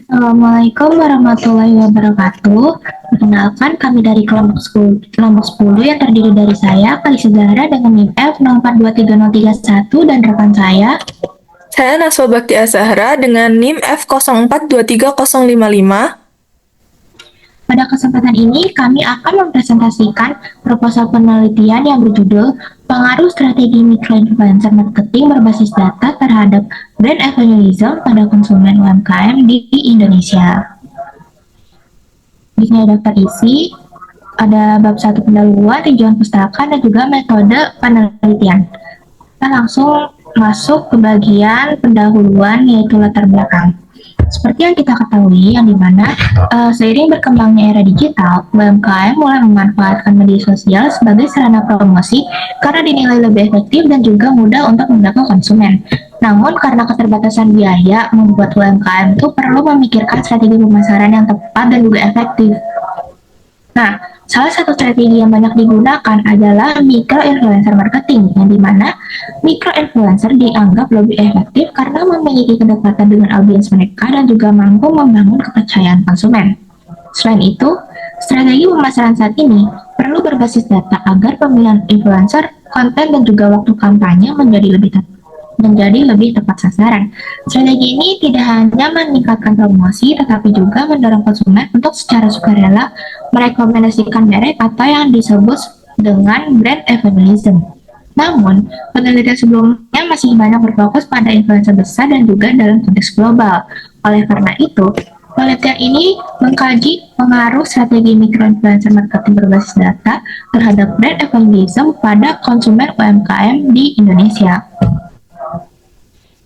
Assalamualaikum warahmatullahi wabarakatuh. Perkenalkan kami dari kelompok 10 yang terdiri dari saya, Kalisa Zahra dengan NIM F 042331 dan rekan saya. Saya Naswa Bakti Azahra dengan NIM F04230055. Pada kesempatan ini, kami akan mempresentasikan proposal penelitian yang berjudul Pengaruh Strategi Mikroinfluencer Marketing Berbasis Data Terhadap Brand Evangelism pada Konsumen UMKM di Indonesia. Di sini ada daftar isi, ada bab 1 pendahuluan, tujuan pustaka, dan juga metode penelitian. Kita langsung masuk ke bagian pendahuluan, yaitu latar belakang. Seperti yang kita ketahui, yang dimana seiring berkembangnya era digital, UMKM mulai memanfaatkan media sosial sebagai sarana promosi karena dinilai lebih efektif dan juga mudah untuk menjangkau konsumen. Namun karena keterbatasan biaya, membuat UMKM itu perlu memikirkan strategi pemasaran yang tepat dan juga efektif. Nah, salah satu strategi yang banyak digunakan adalah micro-influencer marketing, yang dimana micro-influencer dianggap lebih efektif karena memiliki kedekatan dengan audiens mereka dan juga mampu membangun kepercayaan konsumen. Selain itu, strategi pemasaran saat ini perlu berbasis data agar pemilihan influencer, konten, dan juga waktu kampanye menjadi lebih tepat sasaran. Strategi ini tidak hanya meningkatkan promosi, tetapi juga mendorong konsumen untuk secara sukarela merekomendasikan merek atau yang disebut dengan brand evangelism. Namun, penelitian sebelumnya masih banyak berfokus pada influencer besar dan juga dalam konteks global. Oleh karena itu, penelitian ini mengkaji pengaruh strategi mikroinfluencer marketing berbasis data terhadap brand evangelism pada konsumen UMKM di Indonesia.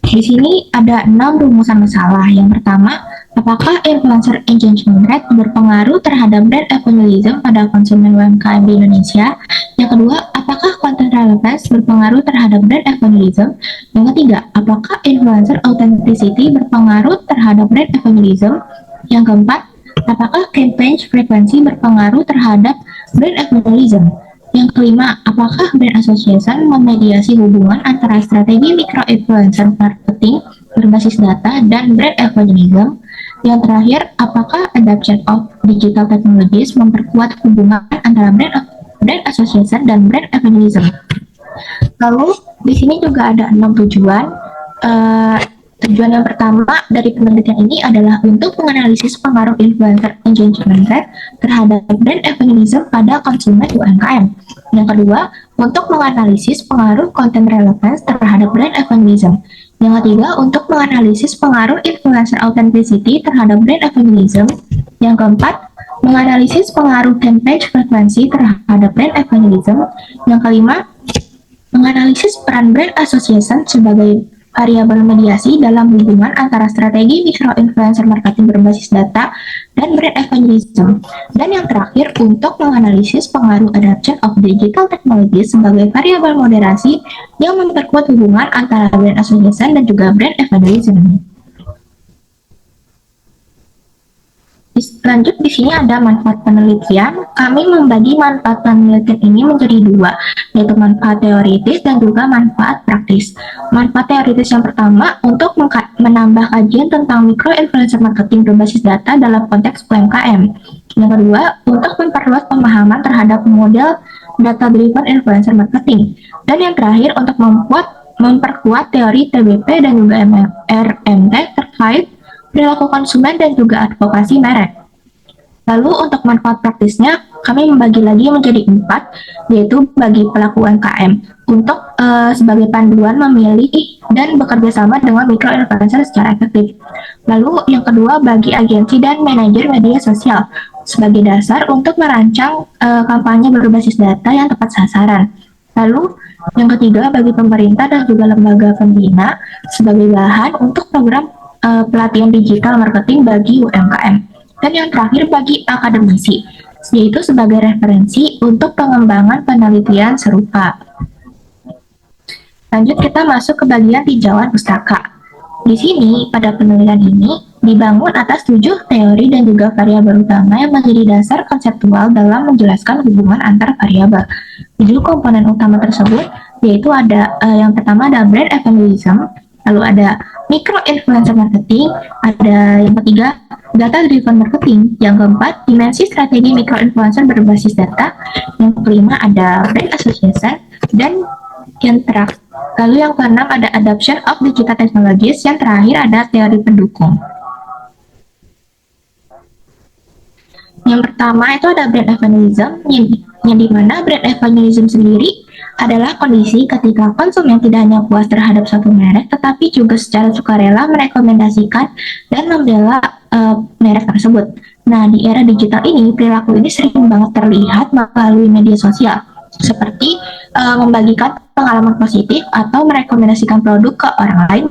Di sini ada 6 rumusan masalah. Yang pertama, apakah influencer engagement rate berpengaruh terhadap brand evangelism pada konsumen UMKM di Indonesia? Yang kedua, apakah content relevance berpengaruh terhadap brand evangelism? Yang ketiga, apakah influencer authenticity berpengaruh terhadap brand evangelism? Yang keempat, apakah campaign frekuensi berpengaruh terhadap brand evangelism? Yang kelima, apakah brand association memediasi hubungan antara strategi micro-influencer marketing berbasis data dan brand evangelism? Yang terakhir, apakah adoption of digital technologies memperkuat hubungan antara brand association dan brand evangelism? Lalu, di sini juga ada 6 tujuan. Tujuan yang pertama dari penelitian ini adalah untuk menganalisis pengaruh influencer engagement rate terhadap brand evangelism pada konsumen UMKM. Yang kedua, untuk menganalisis pengaruh content relevance terhadap brand evangelism. Yang ketiga, untuk menganalisis pengaruh influencer authenticity terhadap brand evangelism. Yang keempat, menganalisis pengaruh campaign frekuensi terhadap brand evangelism. Yang kelima, menganalisis peran brand association sebagai variabel mediasi dalam hubungan antara strategi micro-influencer marketing berbasis data dan brand evangelism. Dan yang terakhir, untuk menganalisis pengaruh adoption of digital technology sebagai variabel moderasi yang memperkuat hubungan antara brand association dan juga brand evangelism. Lanjut, di sini ada manfaat penelitian. Kami membagi manfaat penelitian ini menjadi dua, yaitu manfaat teoritis dan juga manfaat praktis. Manfaat teoritis yang pertama untuk menambah kajian tentang micro-influencer marketing berbasis data dalam konteks UMKM. Yang kedua, untuk memperluas pemahaman terhadap model data-driven influencer marketing. Dan yang terakhir, untuk memperkuat teori TBP dan juga RMT terkait perilaku konsumen dan juga advokasi merek. Lalu untuk manfaat praktisnya, kami membagi lagi menjadi 4, yaitu bagi pelaku UMKM untuk sebagai panduan memilih dan bekerja sama dengan micro-influencer secara efektif. Lalu yang kedua, bagi agensi dan manajer media sosial sebagai dasar untuk merancang kampanye berbasis data yang tepat sasaran. Lalu yang ketiga, bagi pemerintah dan juga lembaga pembina sebagai bahan untuk program pelatihan digital marketing bagi UMKM. Dan yang terakhir bagi akademisi, yaitu sebagai referensi untuk pengembangan penelitian serupa. Lanjut, kita masuk ke bagian tinjauan pustaka. Di sini, pada penelitian ini, dibangun atas 7 teori dan juga variabel utama yang menjadi dasar konseptual dalam menjelaskan hubungan antar variabel. 7 komponen utama tersebut, yaitu ada yang pertama ada brand evangelism, Lalu ada micro influencer marketing, ada yang ketiga data driven marketing, yang keempat dimensi strategi micro influencer berbasis data, yang kelima ada brand association, dan yang terakhir lalu yang keenam ada adoption of digital technologies, yang terakhir ada teori pendukung. Yang pertama itu ada brand evangelism, yang dimana brand evangelism sendiri adalah kondisi ketika konsumen tidak hanya puas terhadap suatu merek, tetapi juga secara sukarela merekomendasikan dan membela merek tersebut. Nah, di era digital ini, perilaku ini sering banget terlihat melalui media sosial, seperti membagikan pengalaman positif atau merekomendasikan produk ke orang lain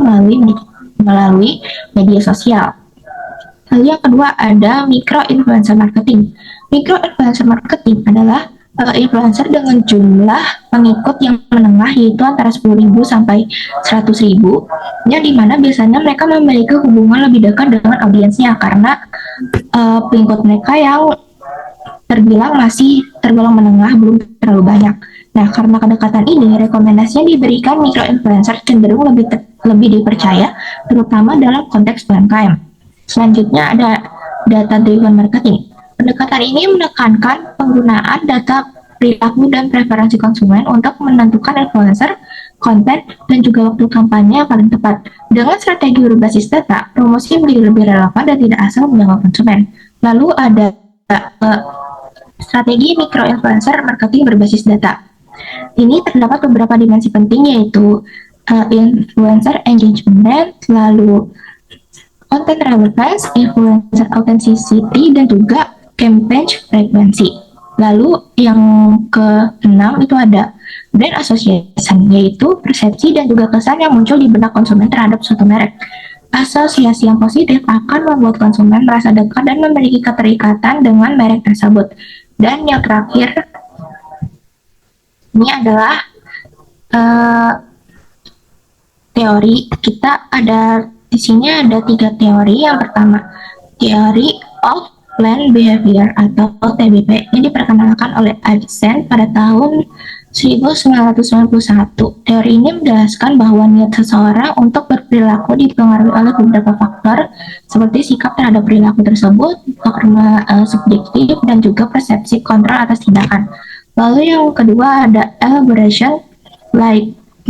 melalui media sosial. Lalu yang kedua ada micro influencer marketing. Micro influencer marketing adalah influencer dengan jumlah pengikut yang menengah, yaitu antara 10.000 sampai 100.000, yang dimana biasanya mereka memiliki hubungan lebih dekat dengan audiensnya karena pengikut mereka yang masih terbilang menengah, belum terlalu banyak. Nah, karena kedekatan ini, rekomendasi yang diberikan micro influencer cenderung lebih dipercaya, terutama dalam konteks UMKM. Selanjutnya ada data driven marketing. Pendekatan ini menekankan penggunaan data perilaku dan preferensi konsumen untuk menentukan influencer, konten, dan juga waktu kampanye yang paling tepat. Dengan strategi berbasis data, promosi menjadi lebih relevan dan tidak asal menjangkau konsumen. Lalu ada strategi micro influencer marketing berbasis data. Ini terdapat beberapa dimensi penting, yaitu influencer engagement, lalu content relevance, influencer authenticity, dan juga campaign frekuensi. Lalu yang keenam itu ada brand association, yaitu persepsi dan juga kesan yang muncul di benak konsumen terhadap suatu merek. Asosiasi yang positif akan membuat konsumen merasa dekat dan memiliki keterikatan dengan merek tersebut. Dan yang terakhir, ini adalah teori. Kita ada di sini ada 3 teori. Yang pertama, teori of planned behavior atau TBP. Ini diperkenalkan oleh Einstein pada tahun 1991. Teori ini menjelaskan bahwa niat seseorang untuk berperilaku dipengaruhi oleh beberapa faktor seperti sikap terhadap perilaku tersebut, karena subjektif, dan juga persepsi kontrol atas tindakan. Lalu yang kedua ada elaboration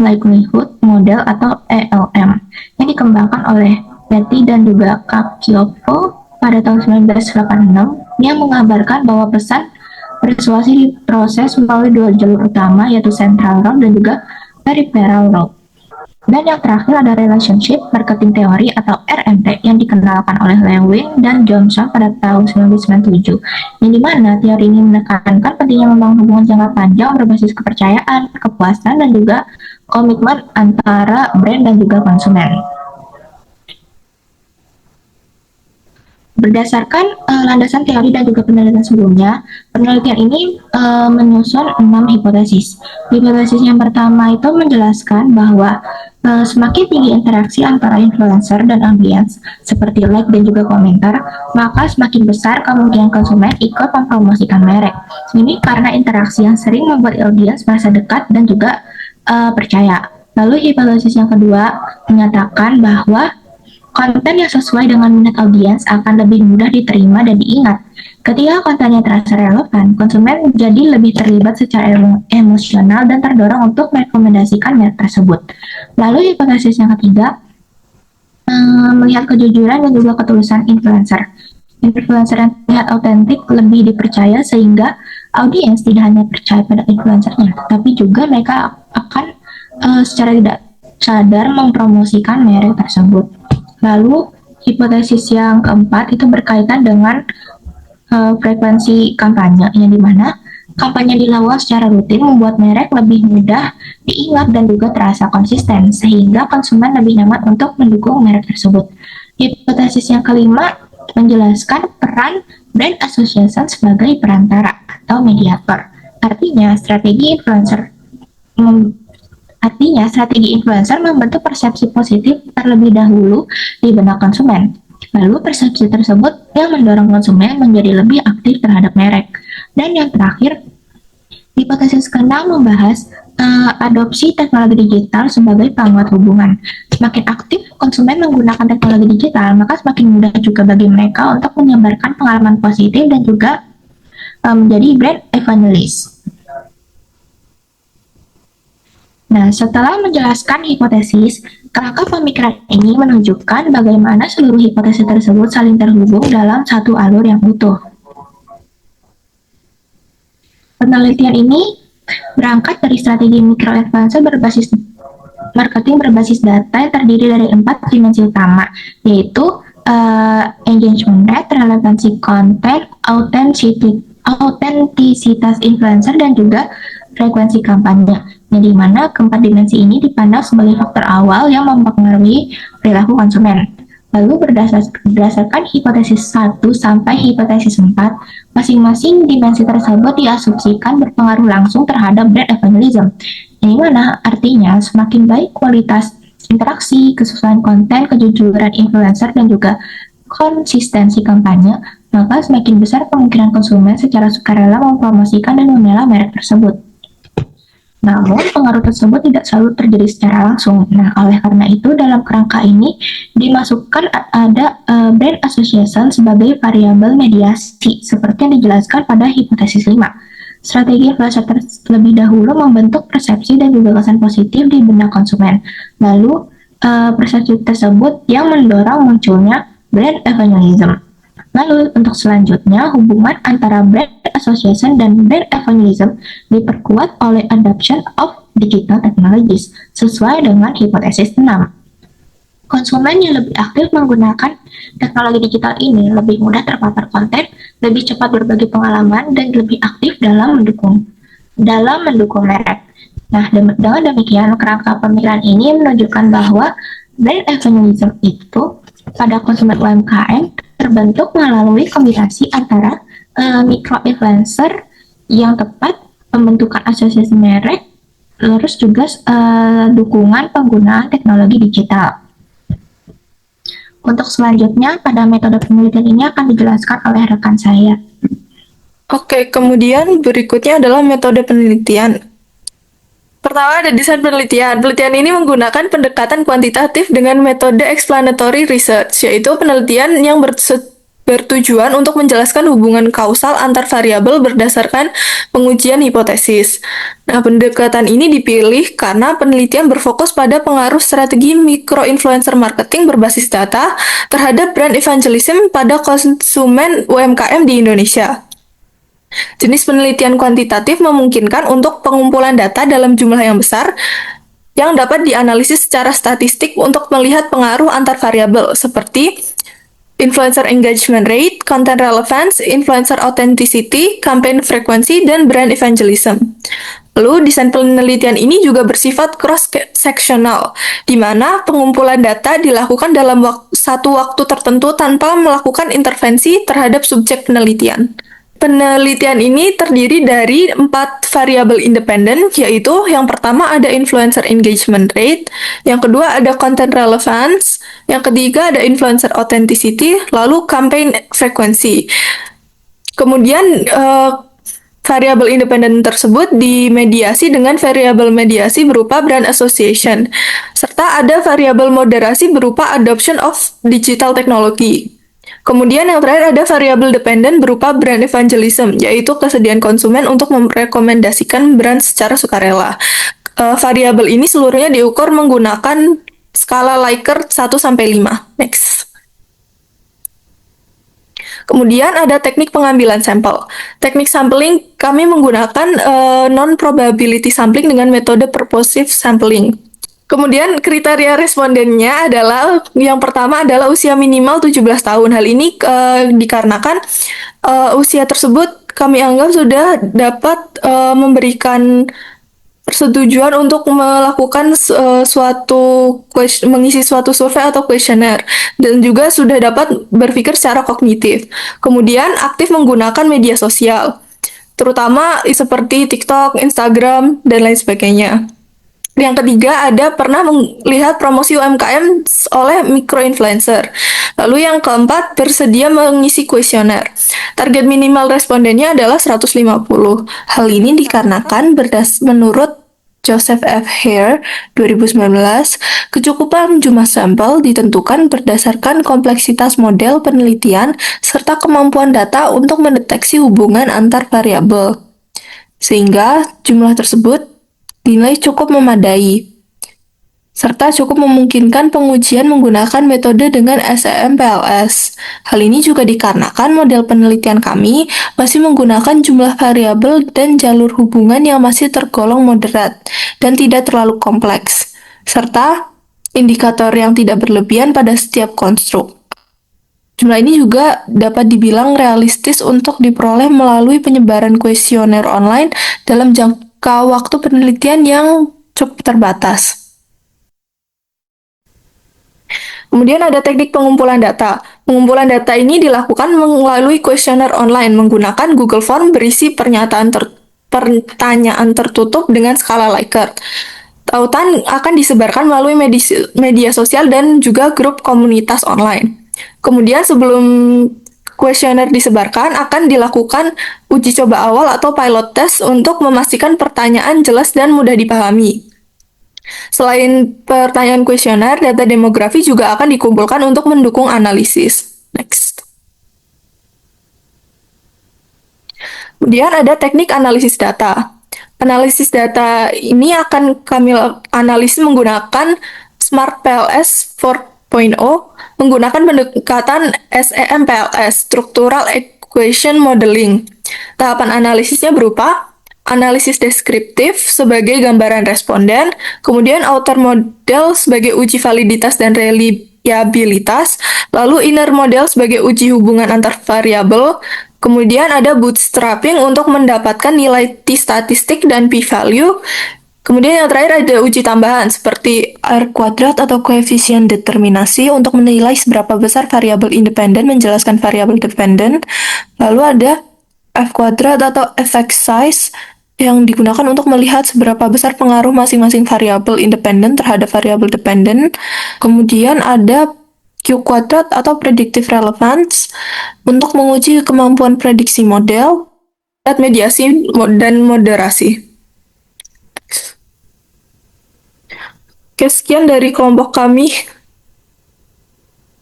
likelihood model atau ELM yang dikembangkan oleh Betty dan juga Kakiopo pada tahun 1986, yang mengabarkan bahwa pesan persuasi diproses melalui 2 jalur utama, yaitu central route dan juga peripheral route. Dan yang terakhir ada relationship marketing theory atau RMT yang dikenalkan oleh Lewin dan Johnson pada tahun 1997, yang dimana teori ini menekankan pentingnya membangun hubungan jangka panjang berbasis kepercayaan, kepuasan, dan juga komitmen antara brand dan juga konsumen. Berdasarkan landasan teori dan juga penelitian sebelumnya, penelitian ini menyusun 6 hipotesis. Hipotesis yang pertama itu menjelaskan bahwa semakin tinggi interaksi antara influencer dan audiens, seperti like dan juga komentar, maka semakin besar kemungkinan konsumen ikut mempromosikan merek. Ini karena interaksi yang sering membuat audiens merasa dekat dan juga percaya. Lalu hipotesis yang kedua menyatakan bahwa konten yang sesuai dengan minat audiens akan lebih mudah diterima dan diingat. Ketika kontennya terasa relevan, konsumen menjadi lebih terlibat secara emosional dan terdorong untuk merekomendasikan merek tersebut. Lalu hipotesis yang ketiga, melihat kejujuran dan juga ketulusan influencer. Influencer yang terlihat autentik lebih dipercaya, sehingga audiens tidak hanya percaya pada influencernya, tapi juga mereka akan secara tidak sadar mempromosikan merek tersebut. Lalu hipotesis yang keempat itu berkaitan dengan frekuensi kampanye, yang dimana kampanye dilakukan secara rutin membuat merek lebih mudah diingat dan juga terasa konsisten, sehingga konsumen lebih nyaman untuk mendukung merek tersebut. Hipotesis yang kelima menjelaskan peran brand association sebagai perantara atau mediator. Artinya strategi influencer membentuk persepsi positif terlebih dahulu di benak konsumen. Lalu persepsi tersebut yang mendorong konsumen menjadi lebih aktif terhadap merek. Dan yang terakhir, hipotesis ke-6 membahas adopsi teknologi digital sebagai penguat hubungan. Semakin aktif konsumen menggunakan teknologi digital, maka semakin mudah juga bagi mereka untuk menyebarkan pengalaman positif dan juga menjadi brand evangelist. Nah, setelah menjelaskan hipotesis, kerangka pemikiran ini menunjukkan bagaimana seluruh hipotesis tersebut saling terhubung dalam satu alur yang utuh. Penelitian ini berangkat dari strategi micro-influencer berbasis marketing berbasis data yang terdiri dari 4 dimensi utama, yaitu engagement rate, relevansi konten, autentisitas influencer, dan juga frekuensi kampanye. Yang di mana keempat dimensi ini dipandang sebagai faktor awal yang mempengaruhi perilaku konsumen. Lalu berdasarkan hipotesis 1 sampai hipotesis 4, masing-masing dimensi tersebut diasumsikan berpengaruh langsung terhadap brand evangelism. Yang mana artinya semakin baik kualitas interaksi, kesesuaian konten, kejujuran influencer, dan juga konsistensi kampanye, maka semakin besar kemungkinan konsumen secara sukarela mempromosikan dan membela merek tersebut. Namun, pengaruh tersebut tidak selalu terjadi secara langsung. Nah, oleh karena itu, dalam kerangka ini dimasukkan ada brand association sebagai variabel mediasi, seperti yang dijelaskan pada hipotesis 5. Strategi influencer terlebih dahulu membentuk persepsi dan juga kesan positif di benak konsumen. Lalu, persepsi tersebut yang mendorong munculnya brand evangelism. Lalu, untuk selanjutnya, hubungan antara brand association dan brand evangelism diperkuat oleh adoption of digital technologies sesuai dengan hipotesis 6. Konsumen yang lebih aktif menggunakan teknologi digital ini lebih mudah terpapar konten, lebih cepat berbagi pengalaman, dan lebih aktif dalam mendukung merek. Nah, dengan demikian, kerangka pemikiran ini menunjukkan bahwa brand evangelism itu pada konsumen UMKM terbentuk melalui kombinasi antara micro-influencer yang tepat, pembentukan asosiasi merek, terus juga dukungan penggunaan teknologi digital. Untuk selanjutnya, pada metode penelitian ini akan dijelaskan oleh rekan saya. Oke, kemudian berikutnya adalah metode penelitian. Pertama ada desain penelitian. Penelitian ini menggunakan pendekatan kuantitatif dengan metode explanatory research, yaitu penelitian yang bertujuan untuk menjelaskan hubungan kausal antar variabel berdasarkan pengujian hipotesis. Nah, pendekatan ini dipilih karena penelitian berfokus pada pengaruh strategi micro-influencer marketing berbasis data terhadap brand evangelism pada konsumen UMKM di Indonesia. Jenis penelitian kuantitatif memungkinkan untuk pengumpulan data dalam jumlah yang besar yang dapat dianalisis secara statistik untuk melihat pengaruh antar variabel seperti influencer engagement rate, content relevance, influencer authenticity, campaign frekuensi, dan brand evangelism. Lalu, desain penelitian ini juga bersifat cross-sectional, di mana pengumpulan data dilakukan dalam satu waktu tertentu tanpa melakukan intervensi terhadap subjek penelitian. Penelitian ini terdiri dari 4 variabel independen, yaitu yang pertama ada influencer engagement rate, yang kedua ada content relevance, yang ketiga ada influencer authenticity, lalu campaign frekuensi. Kemudian variabel independen tersebut dimediasi dengan variabel mediasi berupa brand association, serta ada variabel moderasi berupa adoption of digital technology. Kemudian yang terakhir ada variabel dependen berupa brand evangelism, yaitu kesediaan konsumen untuk merekomendasikan brand secara sukarela. Variabel ini seluruhnya diukur menggunakan skala Likert 1-5. Next. Kemudian ada teknik pengambilan sampel. Teknik sampling kami menggunakan non-probability sampling dengan metode purposive sampling. Kemudian kriteria respondennya adalah yang pertama adalah usia minimal 17 tahun. Hal ini dikarenakan usia tersebut kami anggap sudah dapat memberikan persetujuan untuk melakukan mengisi suatu survei atau kuesioner dan juga sudah dapat berpikir secara kognitif. Kemudian aktif menggunakan media sosial, terutama seperti TikTok, Instagram, dan lain sebagainya. Yang ketiga ada pernah melihat promosi UMKM oleh micro-influencer. Lalu yang keempat bersedia mengisi kuesioner. Target minimal respondennya adalah 150. Hal ini dikarenakan menurut Joseph F. Hare, 2019, kecukupan jumlah sampel ditentukan berdasarkan kompleksitas model penelitian serta kemampuan data untuk mendeteksi hubungan antar variabel, sehingga jumlah tersebut dinilai cukup memadai, serta cukup memungkinkan pengujian menggunakan metode dengan SEM-PLS. Hal ini juga dikarenakan model penelitian kami masih menggunakan jumlah variabel dan jalur hubungan yang masih tergolong moderat dan tidak terlalu kompleks, serta indikator yang tidak berlebihan pada setiap konstruk. Jumlah ini juga dapat dibilang realistis untuk diperoleh melalui penyebaran kuesioner online dalam jangka waktu penelitian yang cukup terbatas. Kemudian ada teknik pengumpulan data. Pengumpulan data ini dilakukan melalui kuesioner online menggunakan Google Form berisi pertanyaan tertutup dengan skala Likert. Tautan akan disebarkan melalui media sosial dan juga grup komunitas online. Kemudian sebelum kuesioner disebarkan, akan dilakukan uji coba awal atau pilot test untuk memastikan pertanyaan jelas dan mudah dipahami. Selain pertanyaan kuesioner, data demografi juga akan dikumpulkan untuk mendukung analisis. Next. Kemudian ada teknik analisis data. Analisis data ini akan kami analisis menggunakan Smart PLS 4.0 menggunakan pendekatan SEM-PLS, Structural Equation Modeling. Tahapan analisisnya berupa analisis deskriptif sebagai gambaran responden, kemudian outer model sebagai uji validitas dan reliabilitas, lalu inner model sebagai uji hubungan antar variabel, kemudian ada bootstrapping untuk mendapatkan nilai t-statistik dan p-value, kemudian yang terakhir ada uji tambahan seperti R kuadrat atau koefisien determinasi untuk menilai seberapa besar variabel independen menjelaskan variabel dependen, lalu ada F kuadrat atau effect size yang digunakan untuk melihat seberapa besar pengaruh masing-masing variabel independen terhadap variabel dependen. Kemudian ada Q kuadrat atau predictive relevance untuk menguji kemampuan prediksi model, mediasi dan moderasi. Oke, sekian dari kelompok kami.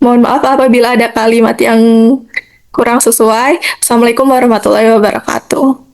Mohon maaf apabila ada kalimat yang kurang sesuai. Assalamualaikum warahmatullahi wabarakatuh.